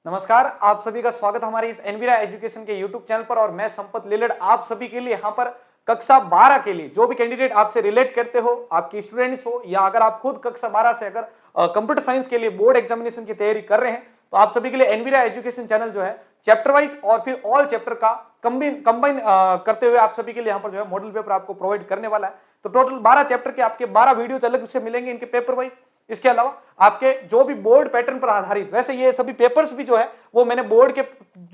नमस्कार, आप सभी का स्वागत हमारे इस एनवीरा एजुकेशन के यूट्यूब चैनल पर। और मैं संपत लेलड़ आप सभी के लिए यहाँ पर कक्षा 12 के लिए जो भी कैंडिडेट आपसे रिलेट करते हो, आपकी स्टूडेंट्स हो या अगर आप खुद कक्षा 12 से अगर कंप्यूटर साइंस के लिए बोर्ड एग्जामिनेशन की तैयारी कर रहे हैं तो आप सभी के लिए एनवीरा एजुकेशन चैनल जो है चैप्टर वाइज और फिर ऑल चैप्टर का कंबाइन करते हुए आप सभी के लिए यहाँ पर जो है मॉडल पेपर आपको प्रोवाइड करने वाला है। तो टोटल 12 चैप्टर के आपके 12 वीडियोज अलग से मिलेंगे इनके पेपर वाइज। इसके अलावा आपके जो भी बोर्ड पैटर्न पर आधारित, वैसे ये सभी पेपर्स भी जो है वो मैंने बोर्ड के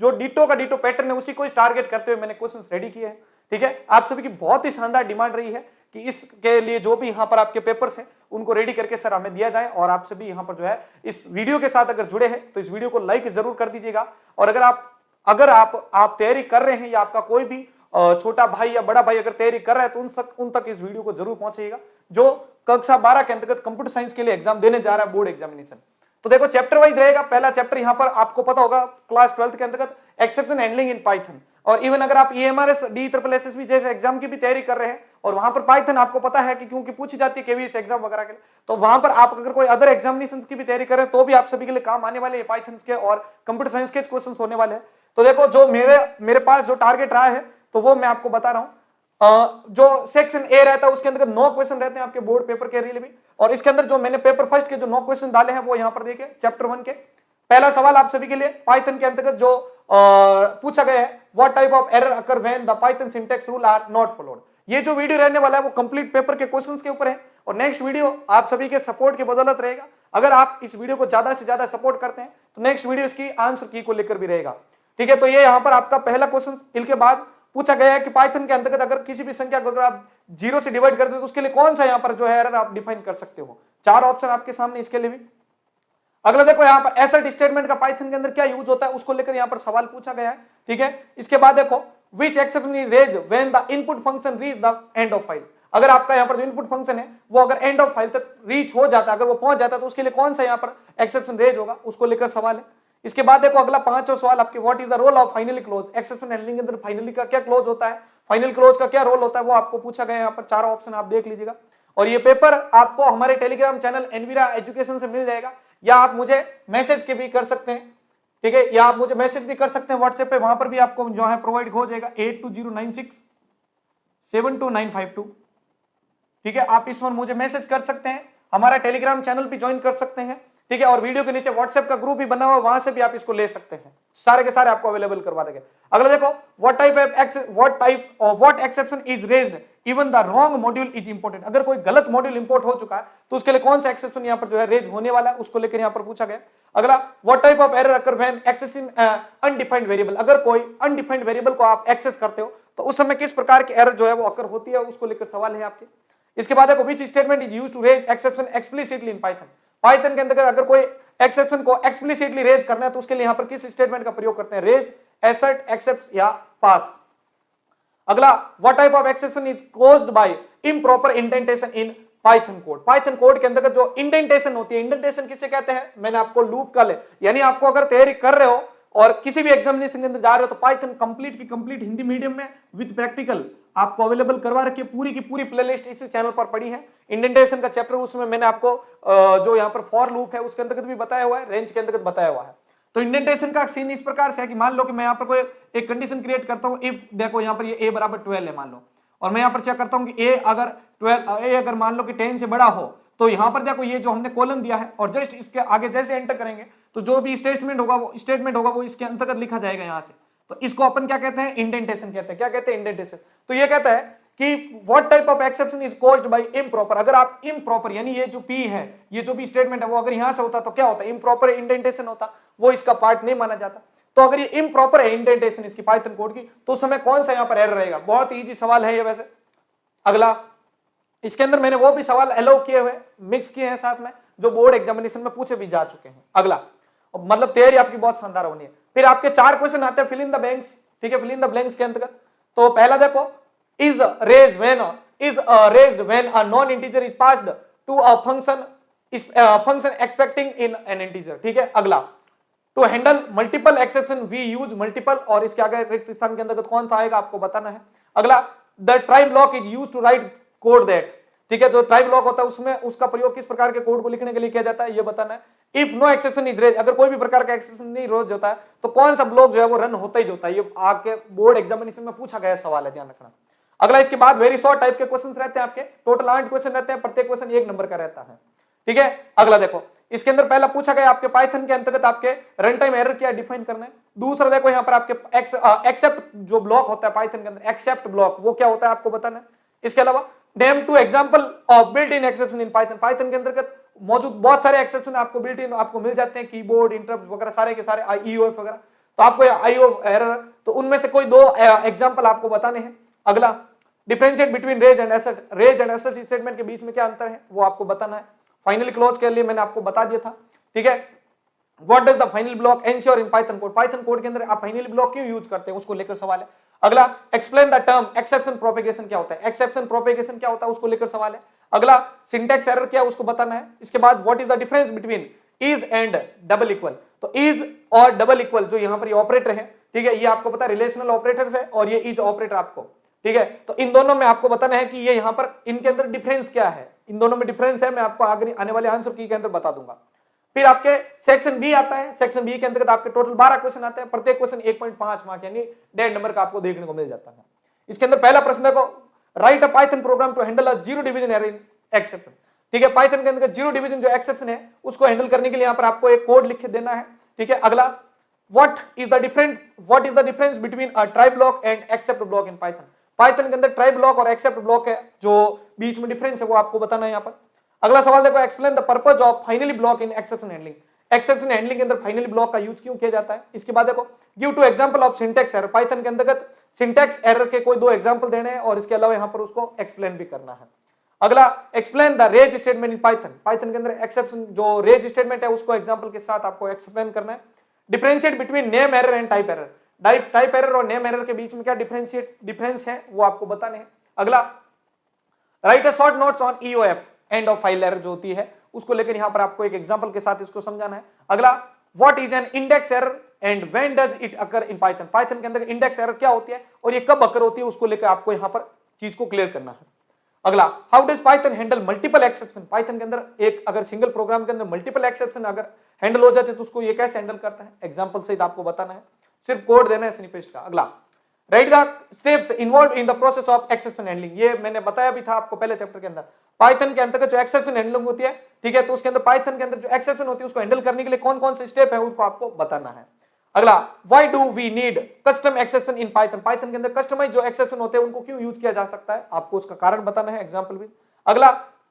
जो डिटो का डिटो पैटर्न है उसी को टारगेट करते हुए मैंने क्वेश्चंस रेडी किए हैं। ठीक है, आप सभी की बहुत ही शानदार डिमांड रही है कि इसके लिए जो भी यहाँ पर आपके पेपर्स हैं उनको रेडी करके सर हमें दिया जाए। और आप सभी यहाँ पर जो है इस वीडियो के साथ अगर जुड़े हैं तो इस वीडियो को लाइक जरूर कर दीजिएगा। और अगर आप तैयारी कर रहे हैं या आपका कोई भी छोटा भाई या बड़ा भाई अगर तैयारी कर रहा है तो उन तक इस वीडियो को जरूर पहुंचाइएगा जो कक्षा 12 के अंतर्गत कंप्यूटर साइंस के लिए एग्जाम देने जा रहा है, बोर्ड एग्जामिनेशन। तो देखो चैप्टर वाइज रहेगा। पहला चैप्टर यहाँ पर आपको पता होगा क्लास 12 के अंतर्गत एक्सेप्शन हैंडलिंग इन पाइथन। और इवन अगर आप EMRS DSSS जैसे एग्जाम की भी तैयारी कर रहे हैं और वहां पर पाइथन आपको पता है कि क्योंकि पूछी जाती है KVS एग्जाम वगैरह के लिए, तो वहां पर आप अगर कोई अदर एग्जामिनेशन की भी तैयारी करें तो भी आप सभी के लिए काम आने वाले पाइथन के और कंप्यूटर साइंस के क्वेश्चन होने वाले हैं। तो देखो जो मेरे पास जो टारगेट रहा है तो वो मैं आपको बता रहा हूं। जो सेक्शन ए रहता है उसके अंदर 9 क्वेश्चन रहते हैं आपके बोर्ड पेपर के लिए भी। और इसके अंदर जो मैंने पेपर फर्स्ट के जो 9 क्वेश्चन डाले हैं वो यहां पर देखिए चैप्टर 1 के। पहला सवाल आप सभी के लिए पाइथन के अंतर्गत जो पूछा गया है, what type of error occur when the Python syntax rule are not followed. ये जो वीडियो रहने वाला है वो कंप्लीट पेपर के क्वेश्चंस के ऊपर है और नेक्स्ट वीडियो आप सभी के सपोर्ट की बदौलत रहेगा। अगर आप इस वीडियो को ज्यादा से ज्यादा सपोर्ट करते हैं तो नेक्स्ट वीडियो इसकी आंसर की को लेकर भी रहेगा। ठीक है, तो ये यहाँ पर आपका पहला क्वेश्चन इसके बाद पूछा गया है कि पाइथन के अंतर्गत अगर किसी भी संख्या को अगर आप 0 से डिवाइड करते हो तो उसके लिए कौन सा यहाँ पर जो है एरर आप डिफाइन कर सकते हो। 4 ऑप्शन आपके सामने इसके लिए भी। अगला देखो यहाँ पर एसर्ट स्टेटमेंट का पाइथन के अंदर क्या यूज होता है उसको लेकर यहाँ पर सवाल पूछा गया है। ठीक है, इसके बाद देखो which exception is raised when the input function reach the end of file. अगर आपका यहाँ पर जो इनपुट फंक्शन है वो अगर एंड ऑफ फाइल तक रीच हो जाता है, अगर वो पहुंच जाता है तो उसके लिए कौन सा यहाँ पर एक्सेप्शन रेज होगा उसको लेकर सवाल है। इसके बाद देखो अगला 5वां सवाल आपके what is the role of finally close. Exception handling के अंदर फाइनली का क्या क्लोज होता है, फाइनल क्लोज का क्या रोल होता है वो आपको पूछा गया है। यहाँ पर 4 ऑप्शन आप देख लीजिएगा। और ये पेपर आपको हमारे टेलीग्राम चैनल एनवीरा एजुकेशन से मिल जाएगा या आप मुझे मैसेज के भी कर सकते हैं। ठीक है, या आप मुझे मैसेज भी कर सकते हैं व्हाट्सएप पे, वहां पर भी आपको जो है प्रोवाइड हो जाएगा 8209672952। ठीक है, आप इस पर मुझे मैसेज कर सकते हैं, हमारा टेलीग्राम चैनल भी ज्वाइन कर सकते हैं। ठीक है, और वीडियो के नीचे व्हाट्सएप का ग्रुप भी बना हुआ है, वहां से भी आप इसको ले सकते हैं, सारे के सारे आपको अवेलेबल करवा देंगे। अगला देखो what exception is raised even the wrong module is important. अगर कोई गलत मॉड्यूल इंपोर्ट हो चुका है तो उसके लिए कौन सा एक्सेप्शन यहाँ पर जो है रेज होने वाला है उसको लेकर यहाँ पर पूछा गया। अगला what type of error occur when accessing undefined variable. अगर कोई अनडिफाइंड वेरिएबल को आप एक्सेस करते हो तो उस समय किस प्रकार की एरर जो है वो अकर होती है उसको लेकर सवाल है आपके। इसके बाद देखो which statement is used to raise exception explicitly in Python. Python के अंदर अगर कोई एक्सेप्शन को एक्सप्लिसिटली रेज करना है तो उसके लिए यहां पर किस स्टेटमेंट का प्रयोग करते हैं, रेज, एसर्ट, एक्सेप्ट या पास। अगला what type of exception is caused by improper indentation in Python code. Python code के अंदर जो इंडेंटेशन होती है, इंडेंटेशन किसे कहते हैं, मैंने आपको लूप कल है, यानी आपको अगर तैयारी कर रहे हो और किसी भी एग्जामिनेशन के अंदर जा रहे हो तो पाइथन कंप्लीट की कंप्लीट हिंदी मीडियम में विद प्रैक्टिकल आपको अवेलेबल करवा रखी है। पूरी की पूरी प्लेलिस्ट इसी चैनल पर पड़ी है। इंडेंटेशन का चैप्टर उसमें मैंने आपको जो यहाँ पर फॉर लूप है उसके अंतर्गत भी बताया हुआ है, रेंज के अंतर्गत बताया हुआ है। तो इंडेंटेशन का सीन इस प्रकार से है कि मान लो कि मैं यहाँ पर कोई एक कंडीशन क्रिएट करता हूँ, इफ देखो यहाँ पर ये a बराबर 12 है मान लो, और मैं यहाँ पर चेक करता हूँ कि a अगर मान लो कि 10 से बड़ा हो तो यहाँ पर देखो ये जो हमने कॉलम दिया है और जस्ट इसके आगे जैसे एंटर करेंगे तो जो भी स्टेटमेंट होगा वो इसके अंतर्गत लिखा जाएगा यहाँ से। तो इसको अपन क्या कहते हैं, इंडेंटेशन कहते हैं। क्या कहते हैं, इंडेंटेशन। तो ये कहता है कि what type of exception is caused by improper. अगर आप इम्प्रॉपर यानी ये जो P है, ये जो भी स्टेटमेंट है वो अगर यहां से होता तो क्या होता, इम्प्रॉपर इंडेंटेशन होता, वो इसका पार्ट नहीं माना जाता। तो अगर ये इम्प्रॉपर है इंडेंटेशन इसकी पाइथन कोड की तो उस समय कौन सा यहां पर एरर रहेगा। बहुत इजी सवाल है ये वैसे। अगला इसके अंदर मैंने वो भी सवाल अलाउ किए हुए मिक्स किए हैं साथ में जो बोर्ड एग्जामिनेशन में पूछे भी जा चुके हैं। अगला मतलब तैयारी आपकी बहुत शानदार होनी है। फिर आपके 4 क्वेश्चन आते हैं फिल इन द ब्लैंक्स। ठीक है, फिल इन द ब्लैंक्स के अंतर्गत तो पहला देखो is raised when a non integer is passed to a function expecting in an integer। ठीक है, अगला to handle multiple exception we use multiple, और इसके आगे रिक्त स्थान के अंतर्गत कौन सा आएगा आपको बताना है। अगला the try block is use to write code that. ठीक है, जो ट्राई ब्लॉक होता है उसमें उसका प्रयोग किस प्रकार के कोड को लिखने के लिए किया जाता है ये बताना है। If no exception is raise, अगर कोई भी प्रकार का एक्सेप्शन नहीं रोज होता है तो कौन सा ब्लॉक जो है वो रन होता ही होता है। ये आपके बोर्ड एग्जामिनेशन में पूछा गया सवाल है, ध्यान रखना। अगला इसके बाद वेरी शॉर्ट टाइप के क्वेश्चन रहते हैं आपके, टोटल 8 क्वेश्चन रहते हैं, प्रत्येक क्वेश्चन 1 नंबर का रहता है, ठीक है। अगला देखो, इसके अंदर पहला पूछा गया आपके पाइथन के अंतर्गत आपके रन टाइम एरर क्या डिफाइन करना है। दूसरा देखो यहाँ पर आपके एक्सेप्ट जो ब्लॉक होता है पाइथन के अंदर, एक्सेप्ट ब्लॉक वो क्या होता है आपको बताना है। इसके अलावा name 2 example of built in exception in Python, Python के अंतर्गत मौजूद बहुत सारे एक्सेप्शन आपको बिल्ट इन आपको मिल जाते हैं, कीबोर्ड इंटरप्ट वगैरह सारे के सारे, ईओएफ वगैरह, तो आपको आईओ एरर, तो उनमें से कोई 2 एग्जांपल आपको बताने हैं। अगला differentiate between raise and assert, raise and assert statement के बीच में क्या अंतर है वो आपको बताना है। फाइनल क्लोज के लिए मैंने आपको बता दिया था, ठीक है। What does the final block ensure in Python code, Python code के अंदर आप फाइनल ब्लॉक क्यों यूज करते हैं उसको लेकर सवाल है। अगला explain the term exception propagation क्या होता है, एक्सेप्शन प्रोपेगेशन क्या होता है उसको लेकर सवाल है। अगला सिंटैक्स एरर क्या है उसको बताना है। इसके बाद what is the difference between is and double equal, तो इज और डबल इक्वल जो यहाँ पर ये ऑपरेटर है, ठीक है, ये आपको पता है रिलेशनल ऑपरेटर्स है और ये इज ऑपरेटर आपको, ठीक है। तो इन दोनों में आपको बताना है कि ये यहाँ पर इनके अंदर डिफरेंस क्या है, इन दोनों में डिफरेंस है, मैं आपको आगे आने वाले आंसर की के अंदर बता दूंगा। फिर आपके सेक्शन बी आता है, सेक्शन बी के अंतर्गत आपके टोटल 12 क्वेश्चन आते हैं, प्रत्येक क्वेश्चन 1.5 मार्क यानी 1.5 नंबर का आपको देखने को मिल जाता है। इसके अंदर पहला प्रश्न देखो, write a Python program to handle a zero division error in exception, ठीक है। पाइथन के अंदर जीरो डिवीजन जो एक्सेप्शन है उसको हैंडल करने के लिए यहाँ पर आपको एक कोड लिख के देना है, ठीक है। अगला what is the difference between a try block and except block in Python, Python के अंदर ट्राई ब्लॉक और एक्सेप्ट ब्लॉक है जो बीच में डिफरेंस है वो आपको बताना है यहाँ पर। अगला सवाल देखो, explain the purpose of finally block in exception handling, exception handling के अंदर फाइनली ब्लॉक का यूज क्यों किया जाता है। इसके बाद देखो give two example of syntax error, Python के अंतर्गत सिंटैक्स एरर के कोई 2 एग्जांपल देने हैं और इसके अलावा यहाँ पर उसको एक्सप्लेन भी करना है। अगला explain the raise statement in Python, Python के अंदर एक्सेप्शन जो रेज स्टेटमेंट है उसको एग्जांपल के साथ आपको एक्सप्लेन करना है। Differentiate between name error and type error, type error और नेम एरर के बीच में क्या डिफरेंस है वो आपको बताने हैं। अगला right a short notes on EOF, and of file error जो होती है उसको लेकर यहां पर आपको एक एग्जांपल के साथ इसको समझाना है। अगला what is an index error and when does it occur in Python, Python के अंदर इंडेक्स एरर क्या होती है और ये कब अकर होती है उसको लेकर आपको यहां पर चीज को क्लियर करना है। अगला how does Python handle multiple exception, Python के अंदर एक अगर सिंगल प्रोग्राम के अंदर मल्टीपल एक्सेप्शन अगर हैंडल हो जाते तो उसको ये कैसे हैंडल करता है, एग्जांपल सहित आपको बताना है, सिर्फ कोड देना है स्निपेट का। अगला right the steps involve in the process of exception handling, ये मैंने बताया भी था आपको पहले चैप्टर के अंदर, पाइथन के अंतर्गत जो एक्सेप्शन हैंडलिंग होती है, ठीक है, तो उसके अंदर पाइथन के अंदर जो एक्सेप्शन होती है उसको हैंडल करने के लिए कौन कौन से स्टेप है उसको आपको बताना है। अगला why do we need custom exception in Python, Python के अंदर कस्टमाइज जो एक्सेप्शन होते हैं उनको क्यों यूज किया जा सकता है आपको उसका कारण बताना है, एग्जांपल भी। अगला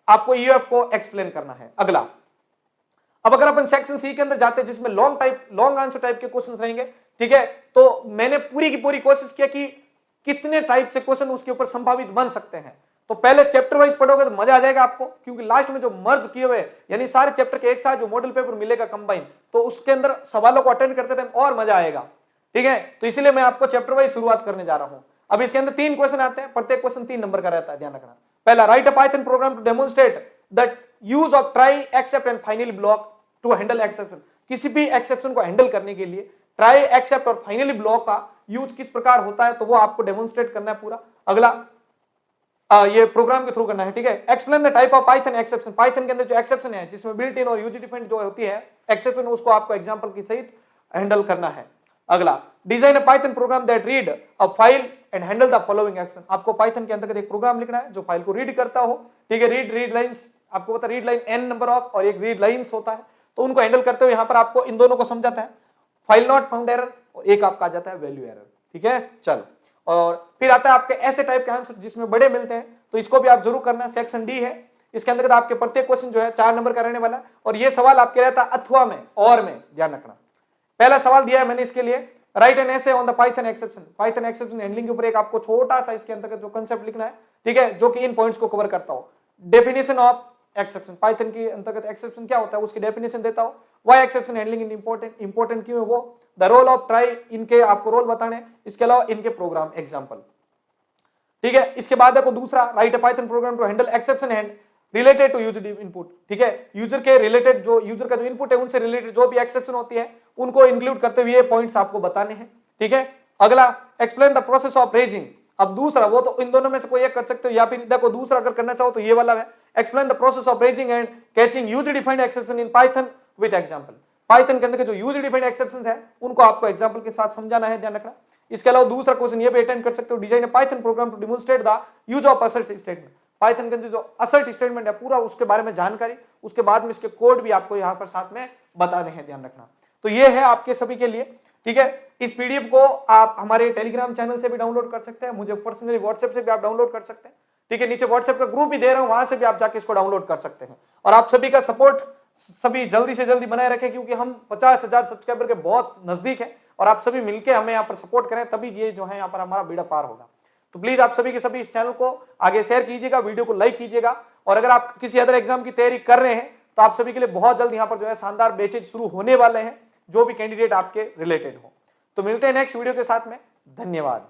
आपको ईओएफ को एक्सप्लेन करना है। अगला अब अगर अपन सेक्शन सी के अंदर जाते हैं जिसमें लॉन्ग आंसर टाइप के क्वेश्चंस रहेंगे, ठीक है, तो मैंने पूरी की पूरी कोशिश किया कि कितने टाइप से क्वेश्चन उसके ऊपर संभावित बन सकते हैं। तो पहले चैप्टर वाइज पढ़ोगे तो मजा आ जाएगा आपको, क्योंकि लास्ट में जो मर्ज किए हुए यानी सारे चैप्टर के एक साथ जो मॉडल पेपर मिलेगा कंबाइन, तो उसके अंदर सवालों को अटेंड करते टाइम और मजा आएगा, ठीक है। तो इसलिए मैं आपको चैप्टर वाइज शुरुआत करने जा रहा हूं। अब इसके अंदर 3 क्वेश्चन आते हैं, प्रत्येक क्वेश्चन 3 नंबर का रहता है, ध्यान रखना। पहला write a Python program to demonstrate that use of try except and finally block to handle exception, किसी भी एक्सेप्शन को हैंडल करने के लिए ट्राई एक्सेप्ट और फाइनली ब्लॉक का यूज किस प्रकार होता है तो वो आपको डेमोन्स्ट्रेट करना है पूरा। अगला ये प्रोग्राम के थ्रू करना है, ठीक है। Explain the type of Python exception, Python के अंदर जो एक्सेप्शन है जिसमें बिल्ट इन और यूज डिफाइंड जो होती है एक्सेप्शन उसको आपको एग्जांपल की सहित हैंडल करना है। अगला design a Python programme that read a file and handle the following action, आपको पाइथन के अंतर्गत एक प्रोग्राम लिखना है जो फाइल को रीड करता हो, ठीक है। रीड लाइंस आपको पता है, read line n number of और एक रीड लाइंस होता है, तो उनको हैंडल करते हुए यहां पर आपको इन दोनों को समझाता है, फाइल नॉट फाउंड एरर और एक आपका आ जाता है वैल्यू एरर, ठीक है। चलो, और फिर आता है आपके ऐसे टाइप के आंसर जिसमें बड़े मिलते हैं, तो इसको भी आप जरूर करना। सेक्शन डी है, इसके अंदर आपके प्रत्येक क्वेश्चन जो है 4 नंबर का रहने वाला, और ये सवाल आपके रहता है अथवा में और में, ध्यान रखना। पहला सवाल दिया है मैंने इसके लिए, right an essay on the Python exception, Python exception handling के ऊपर एक आपको छोटा सा इसके अंतर्गत जो कंसेप्ट लिखना है, ठीक है, जो कि इन पॉइंट्स को कवर करता हो। डेफिनेशन ऑफ एक्सेप्शन, पाइथन के अंतर्गत एक्सेप्शन क्या होता है उसकी डेफिनेशन देता हो। Why exception handling in important क्यों है वो, द रोल ऑफ ट्राई, इनके आपको रोल बताने, इसके अलावा इनके प्रोग्राम एग्जांपल, ठीक है। इसके बाद देखो दूसरा, write a Python program to handle exception and related to user input, ठीक है, यूजर के रिलेटेड जो यूजर का जो इनपुट है उनसे रिलेटेड जो भी एक्सेप्शन होती है उनको इंक्लूड करते हुए ये पॉइंट्स आपको बताने हैं, ठीक है। अगला explain the process of raising, अब दूसरा वो तो इन दोनों में से कोई एक कर सकते हो, या फिर देखो दूसरा अगर करना चाहो तो ये वाला है, explain the process of raising and catching user defined exception in Python with example. Python के अंदर के जो यूजर डिफाइंड एक्सेप्शंस है उनको आपको एग्जाम्पल के साथ समझाना है, ध्यान रखना। इसके अलावा दूसरा क्वेश्चन ये भी अटेंड कर सकते हो, design a Python program to demonstrate the use of assert statement. Python के अंदर जो असर्ट स्टेटमेंट है पूरा उसके बारे में जानकारी, उसके बाद में इसके कोड भी आपको यहाँ पर साथ में बताने हैं, ध्यान रखना। तो ये है आपके सभी के लिए, ठीक है। इस पीडीएफ को आप हमारे टेलीग्राम चैनल से भी डाउनलोड कर सकते हैं, मुझे पर्सनली व्हाट्सएप से भी आप डाउनलोड कर सकते हैं, ठीक है। नीचे व्हाट्सएप का ग्रुप भी दे रहा हूं, वहां से भी आप जाके इसको डाउनलोड कर सकते हैं। और आप सभी का सपोर्ट सभी जल्दी से जल्दी बनाए रखें, क्योंकि हम 50,000 सब्सक्राइबर के बहुत नजदीक हैं और आप सभी मिलकर हमें यहाँ पर सपोर्ट करें, तभी ये जो है यहाँ पर हमारा बेड़ा पार होगा। तो प्लीज आप सभी के सभी इस चैनल को आगे शेयर कीजिएगा, वीडियो को लाइक कीजिएगा। और अगर आप किसी अदर एग्जाम की तैयारी कर रहे हैं तो आप सभी के लिए बहुत जल्द यहाँ पर जो है शानदार बैचेज शुरू होने वाले हैं, जो भी कैंडिडेट आपके रिलेटेड हो। तो मिलते हैं नेक्स्ट वीडियो के साथ में, धन्यवाद।